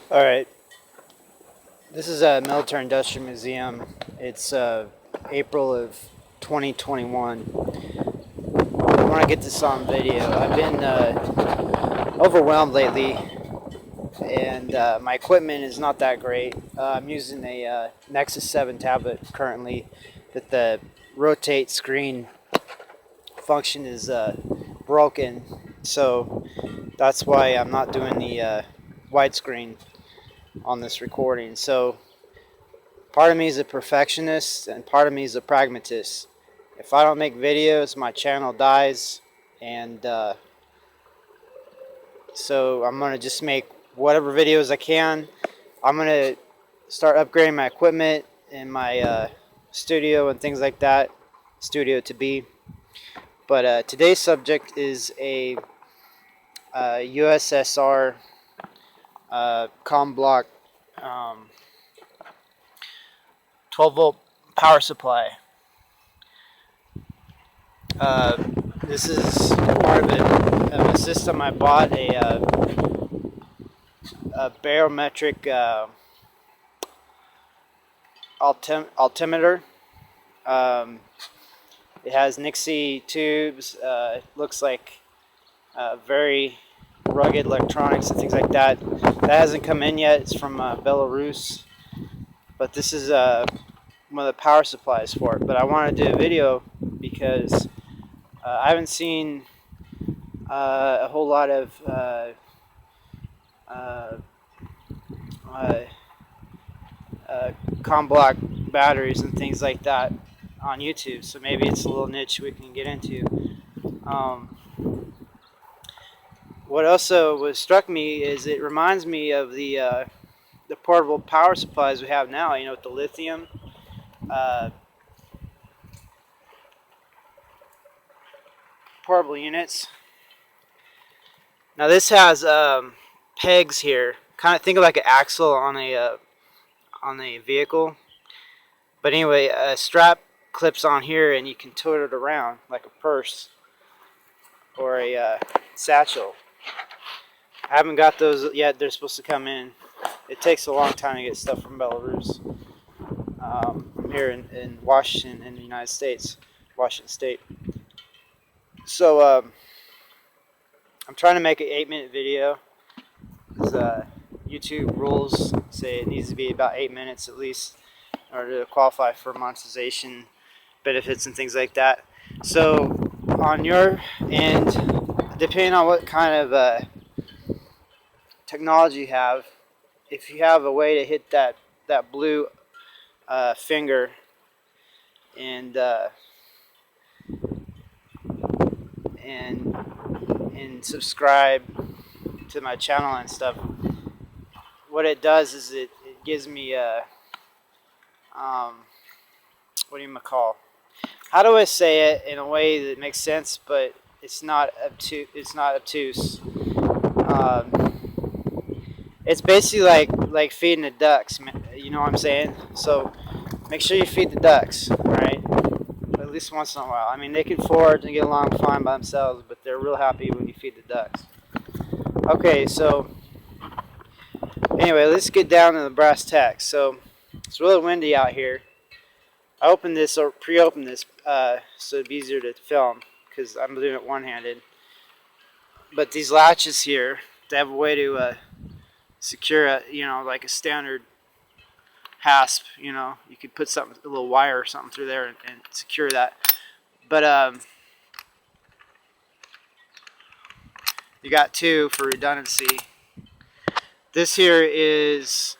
All right, this is a military industrial museum. It's April of 2021. I want to get this on video. I've been overwhelmed lately, and my equipment is not that great. I'm using a Nexus 7 tablet currently, that the rotate screen function is broken, so that's why I'm not doing the widescreen on this recording. So part of me is a perfectionist and part of me is a pragmatist. If I don't make videos, my channel dies, and so I'm gonna just make whatever videos I can. I'm gonna start upgrading my equipment in my studio and things like that, studio to be. But today's subject is a USSR com block 12-volt power supply. This is part of a system I bought, a barometric altimeter. It has Nixie tubes. It looks like very rugged electronics and things like that. That hasn't come in yet. It's from Belarus, but this is one of the power supplies for it. But I wanted to do a video because I haven't seen a whole lot of uh, com block batteries and things like that on YouTube. So maybe it's a little niche we can get into. What also was struck me is it reminds me of the portable power supplies we have now. You know, with the lithium. Uh, Portable units. Now this has pegs here. Kind of think of like an axle on a vehicle. But anyway, a strap clips on here, and you can tote it around like a purse or a satchel. I haven't got those yet. They're supposed to come in. It takes a long time to get stuff from Belarus. Here in Washington, in the United States, Washington State. So I'm trying to make an 8-minute video. Because YouTube rules say it needs to be about 8 minutes at least in order to qualify for monetization benefits and things like that. So on your end, depending on what kind of technology you have, if you have a way to hit that blue finger and subscribe to my channel and stuff, what it does is it gives me a what do you call? How do I say it in a way that makes sense, but it's not obtuse? It's not obtuse. It's basically like feeding the ducks. You know what I'm saying? So make sure you feed the ducks, right? At least once in a while. I mean, they can forage and get along fine by themselves, but they're real happy when you feed the ducks. Okay, so anyway, let's get down to the brass tacks. So it's really windy out here. I opened this or pre-opened this so it'd be easier to film because I'm doing it one-handed. But these latches here, they have a way to secure a, like a standard hasp. You could put something, a little wire or something through there and secure that. But you got two for redundancy. This here is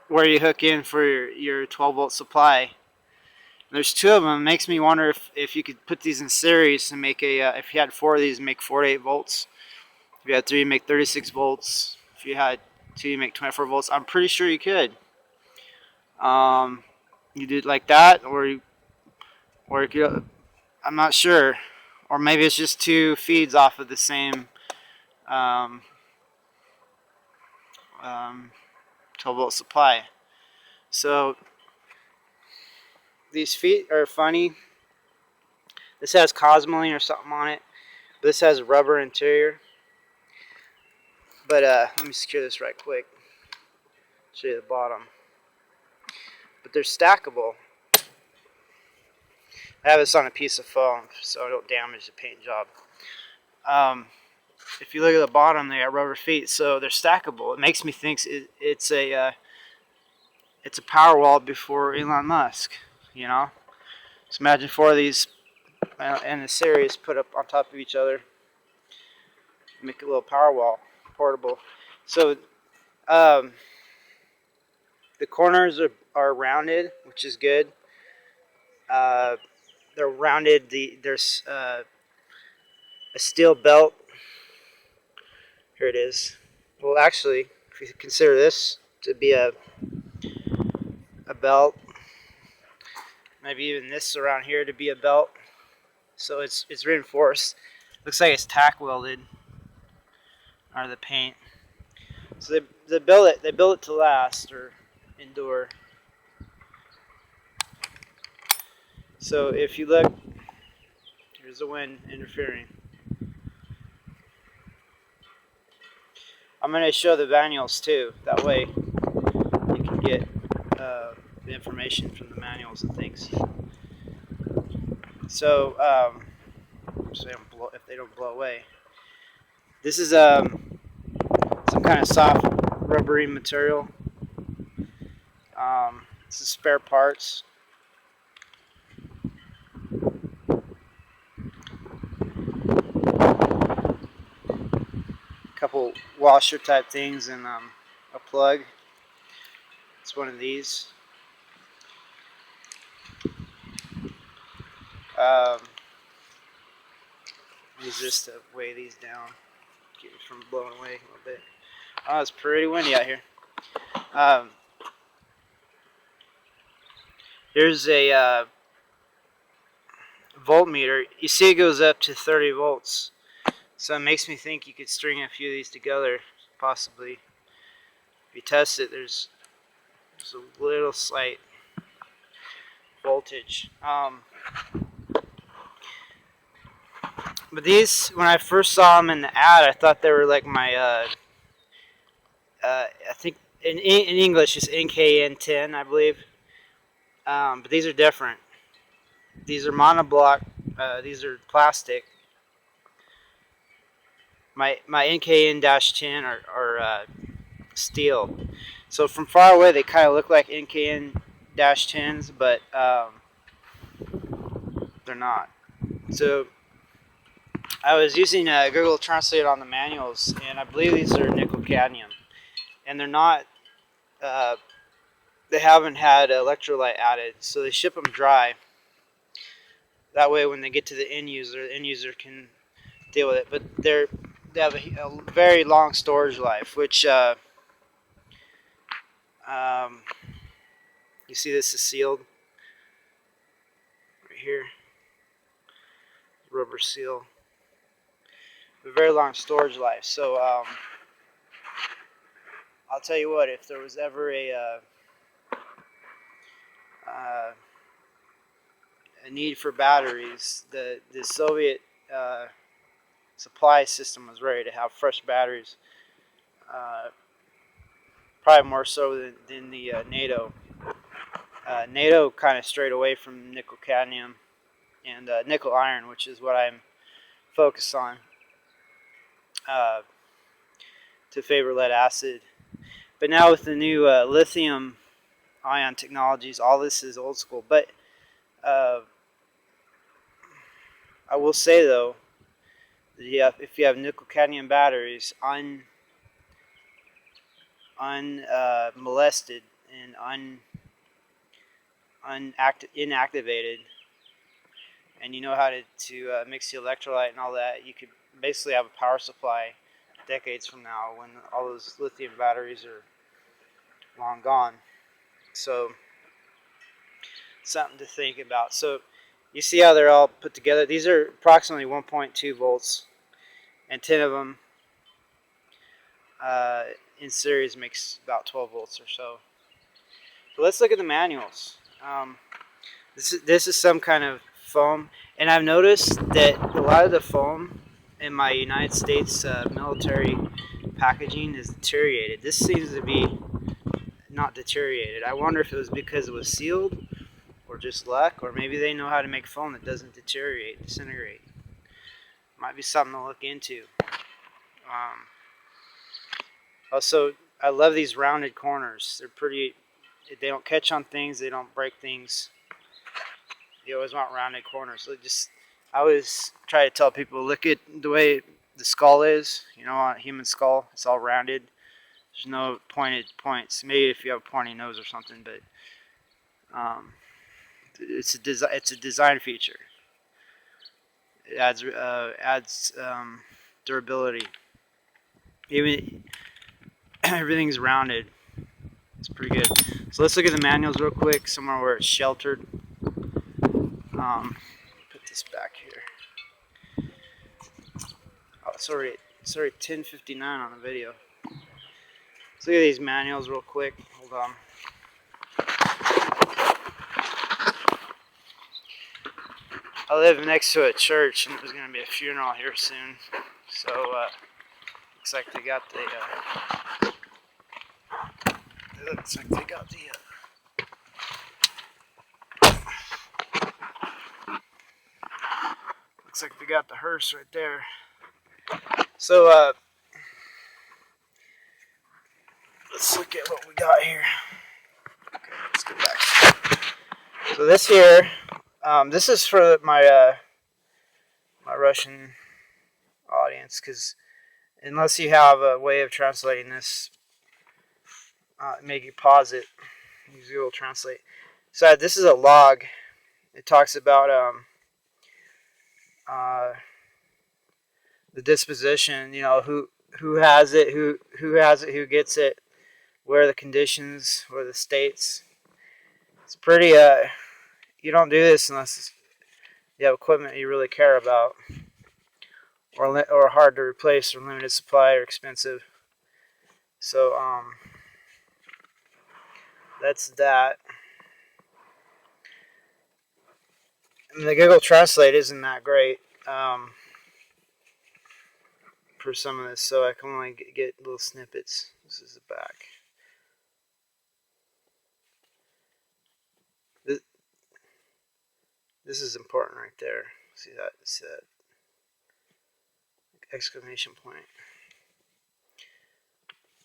where you hook in for your 12-volt supply. There's two of them. It makes me wonder if you could put these in series and make if you had 4 of these, make 48 volts. If you had 3, make 36 volts. If you had 2, you make 24 volts. I'm pretty sure you could. You do it like that, or you could, I'm not sure. Or maybe it's just 2 feeds off of the same 12-volt supply. So these feet are funny. This has cosmoline or something on it. This has rubber interior. But let me secure this right quick. Show you the bottom. But they're stackable. I have this on a piece of foam so I don't damage the paint job. If you look at the bottom, they got rubber feet, so they're stackable. It makes me think it's a power wall before Elon Musk. You know, so imagine 4 of these in a series put up on top of each other, make a little power wall, portable. So the corners are rounded, which is good. They're rounded. There's a steel belt. Here it is. Well, actually, if you consider this to be a belt, maybe even this around here to be a belt. So it's reinforced. Looks like it's tack welded, or the paint. So they build it to last or endure. So if you look, here's the wind interfering. I'm going to show the manuals too. That way you can get the information from the manuals and things. So, if they don't blow away. This is some kind of soft rubbery material. This is spare parts. Couple washer type things and a plug. It's one of these. These just to weigh these down, keep it from blowing away a little bit. Oh, it's pretty windy out here. Here's a voltmeter. You see it goes up to 30 volts. So it makes me think you could string a few of these together, possibly. If you test it, there's a little slight voltage. But these, when I first saw them in the ad, I thought they were like my, I think in English it's NKN10, I believe. But these are different. These are monoblock. These are plastic. My NKN-10 are steel. So from far away, they kind of look like NKN-10s, but they're not. So I was using Google Translate on the manuals, and I believe these are nickel cadmium, and they're not. They haven't had electrolyte added, so they ship them dry. That way, when they get to the end user can deal with it. But they have a very long storage life, which you see this is sealed right here, rubber seal. A very long storage life. So I'll tell you what, if there was ever a need for batteries, the Soviet supply system was ready to have fresh batteries, probably more so than the NATO. NATO kind of strayed away from nickel cadmium and nickel iron, which is what I'm focused on, to favor lead acid. But now with the new lithium ion technologies, all this is old school. But I will say though, that if you have nickel cadmium batteries unmolested and inactivated, and you know how to mix the electrolyte and all that, you could basically have a power supply decades from now when all those lithium batteries are long gone. So something to think about. So you see how they're all put together. These are approximately 1.2 volts, and 10 of them in series makes about 12 volts or so. So let's look at the manuals. This is some kind of foam, and I've noticed that a lot of the foam in my United States military packaging is deteriorated. This seems to be not deteriorated. I wonder if it was because it was sealed, or just luck, or maybe they know how to make foam that doesn't deteriorate, disintegrate. Might be something to look into. Also, I love these rounded corners. They're pretty. They don't catch on things. They don't break things. You always want rounded corners. So I always try to tell people, look at the way the skull is. You know, on a human skull, it's all rounded. There's no pointed points. Maybe if you have a pointy nose or something, but it's a design feature. It adds durability. Even everything's rounded. It's pretty good. So let's look at the manuals real quick, somewhere where it's sheltered. Put this back here. Oh, sorry, 10:59 on the video. Let's look at these manuals real quick. Hold on. I live next to a church, and there's going to be a funeral here soon. So, looks like they got the, looks like they got the hearse right there. So, let's look at what we got here. Okay, let's get back. So this here, this is for my my Russian audience, because unless you have a way of translating this, make you pause it, use Google Translate. So this is a log. It talks about the disposition. You know, who has it, who has it, who gets it, where are the conditions, where are the states. It's pretty. You don't do this unless you have equipment you really care about, or hard to replace, or limited supply, or expensive. So that's that. And the Google Translate isn't that great for some of this, so I can only get little snippets. This is the back. This is important right there. See that? See that? Exclamation point.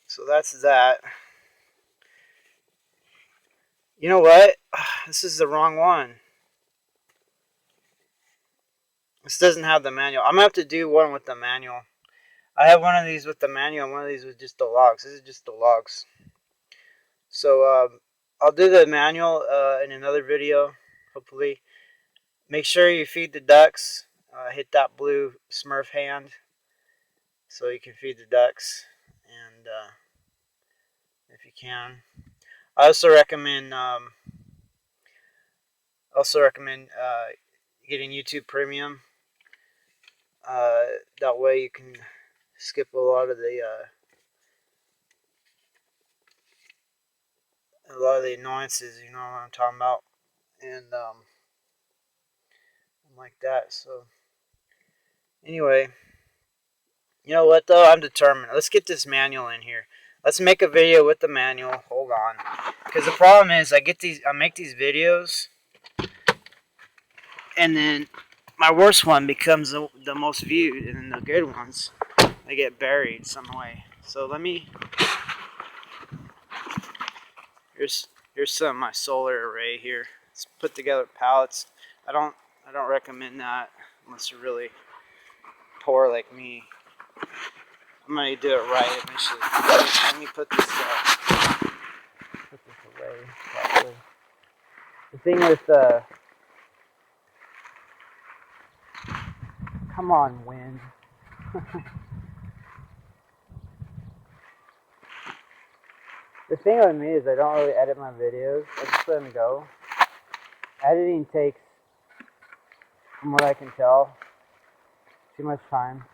So that's that. You know what? This is the wrong one. This doesn't have the manual. I'm going to have to do one with the manual. I have one of these with the manual and one of these with just the logs. This is just the logs. So I'll do the manual in another video, hopefully. Make sure you feed the ducks. Hit that blue Smurf hand so you can feed the ducks. And if you can. I also recommend getting YouTube Premium. That way you can skip a lot of the annoyances, you know what I'm talking about, and like that. So anyway, you know what though? I'm determined. Let's get this manual in here. Let's make a video with the manual. Hold on, because the problem is I make these videos, and then my worst one becomes the most viewed, and then the good ones, they get buried some way. So let me. Here's some of my solar array here. It's put together pallets. I don't recommend that unless you're really poor like me. I'm gonna do it right initially. Let me put this away properly. The thing with come on, wind. The thing with me is I don't really edit my videos. I just let them go. Editing takes, from what I can tell, too much time.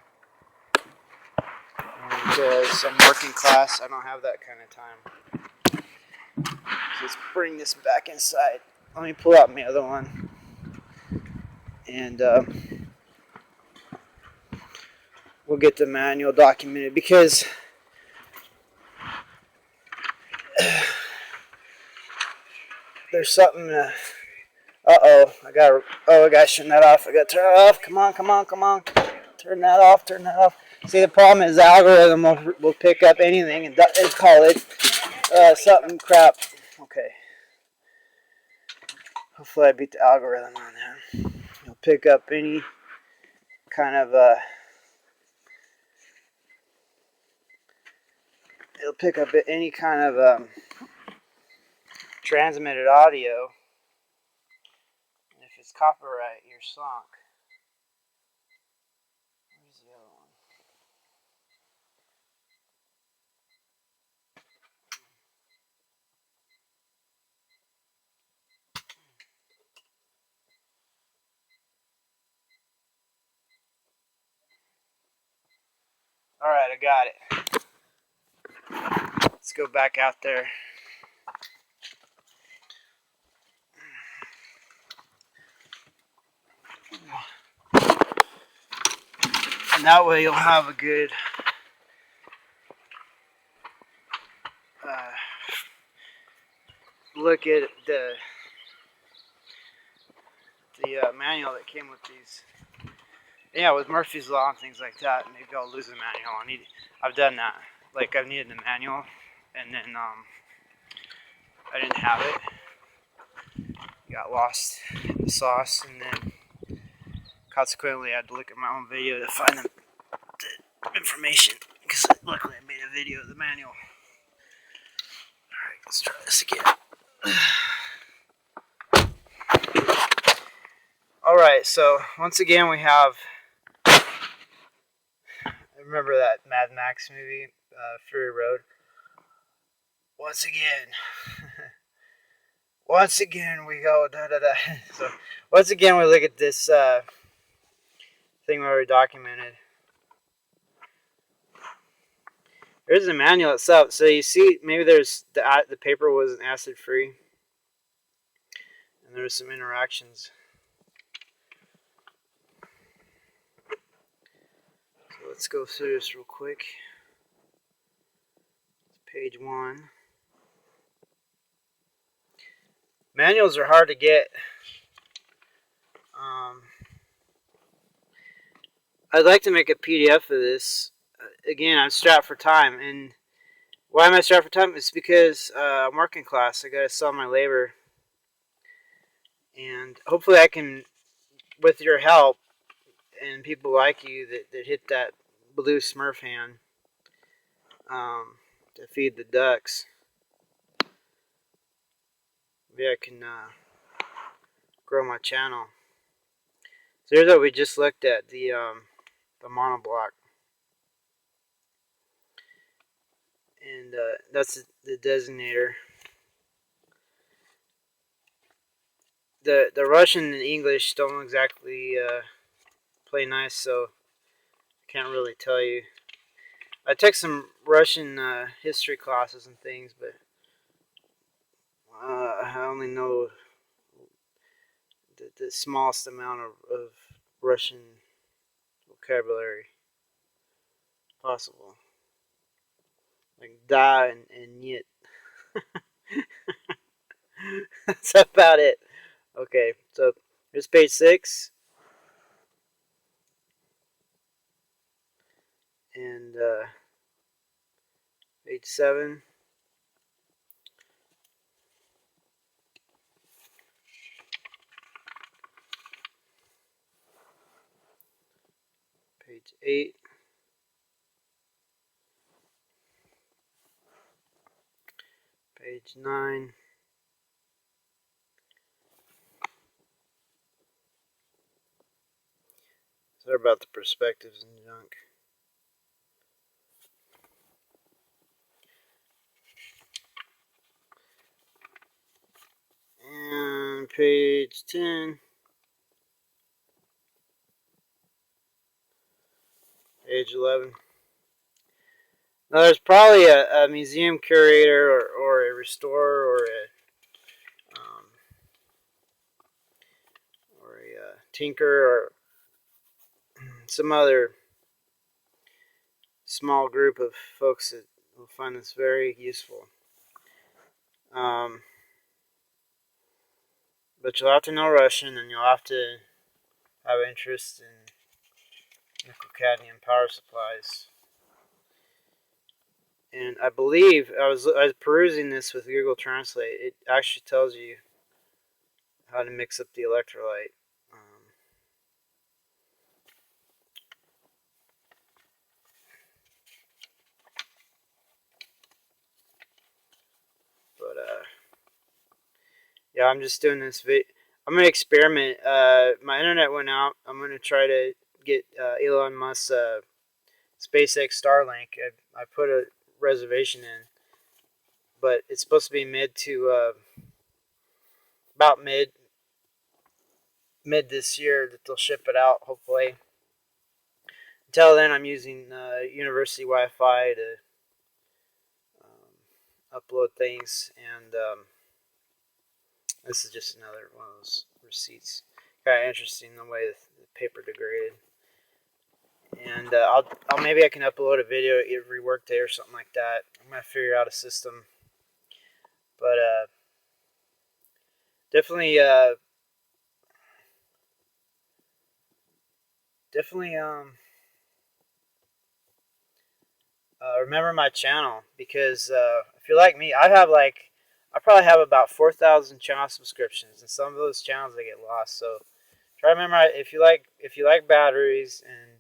And because I'm working class, I don't have that kind of time. So let's bring this back inside. Let me pull out my other one. And we'll get the manual documented, because there's something. Uh-oh, I gotta turn that off. I gotta turn it off. Come on, come on, come on. Turn that off, turn that off. See, the problem is the algorithm will pick up anything and call it something crap. Okay. Hopefully I beat the algorithm on that. It'll pick up any kind of transmitted audio. And if it's copyright, you're sunk. Where's the other one? All right, I got it. Let's go back out there. And that way you'll have a good look at the manual that came with these. Yeah, with Murphy's Law and things like that, maybe I'll lose the manual. I've done that. Like, I've needed the manual, and then I didn't have it. Got lost in the sauce, and then consequently I had to look at my own video to find the information, because luckily I made a video of the manual. Alright, let's try this again. Alright, so once again we have, I remember that Mad Max movie, Fury Road. Once again we go da da da. So once again we look at this thing where we documented. There's the manual itself. So you see, maybe there's the paper wasn't acid free, and there was some interactions. So let's go through this real quick. Page 1. Manuals are hard to get. I'd like to make a PDF of this. Again, I'm strapped for time, and why am I strapped for time? It's because I'm working class. I gotta sell my labor, and hopefully I can, with your help and people like you that hit that blue Smurf hand to feed the ducks. Maybe I can grow my channel. So here's what we just looked at, the monoblock. And that's the designator. The Russian and English don't exactly play nice, so I can't really tell you. I took some Russian history classes and things, but I only know the smallest amount of Russian vocabulary possible. Like da and yet. That's about it. Okay, so here's page 6. And page 7. Page 8. Page 9. Sorry about the perspectives and junk. And page 10. Page 11. Now there's probably a museum curator or a restorer or a tinker or some other small group of folks that will find this very useful. But you'll have to know Russian, and you'll have to have interest in nickel cadmium power supplies. And I believe I was perusing this with Google Translate. It actually tells you how to mix up the electrolyte. But yeah, I'm just doing this video. I'm gonna experiment. My internet went out. I'm gonna try to get Elon Musk's SpaceX Starlink. I put a reservation in, but it's supposed to be about mid this year that they'll ship it out. Hopefully. Until then, I'm using university Wi-Fi to upload things, and this is just another one of those receipts. Kind of interesting the way the paper degraded. And I'll maybe I can upload a video every workday or something like that. I'm gonna figure out a system, but definitely remember my channel, because if you're like me, I probably have about 4,000 channel subscriptions, and some of those channels they get lost. So try to remember, if you like batteries and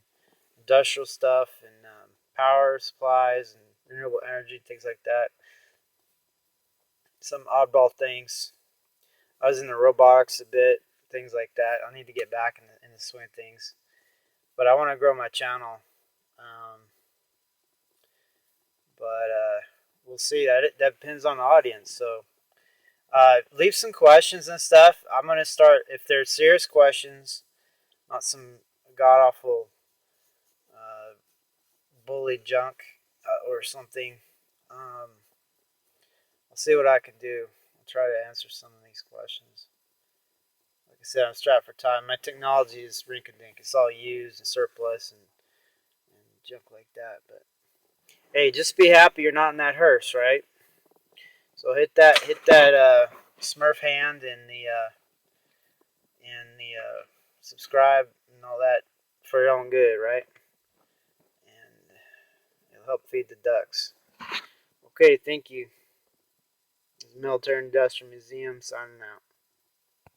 industrial stuff and power supplies and renewable energy, things like that. Some oddball things. I was in the robotics a bit, things like that. I need to get back in the swing of things, but I want to grow my channel. But we'll see. That depends on the audience. So leave some questions and stuff. I'm gonna start, if they're serious questions, not some god awful bully junk or something. I'll see what I can do. I'll try to answer some of these questions. Like I said, I'm strapped for time. My technology is rink-a-dink. It's all used and surplus and junk like that. But hey, just be happy you're not in that hearse, right? So hit that Smurf hand and the subscribe and all that for your own good, right? And it'll help feed the ducks. Okay, thank you. This is Military Industrial Museum signing out.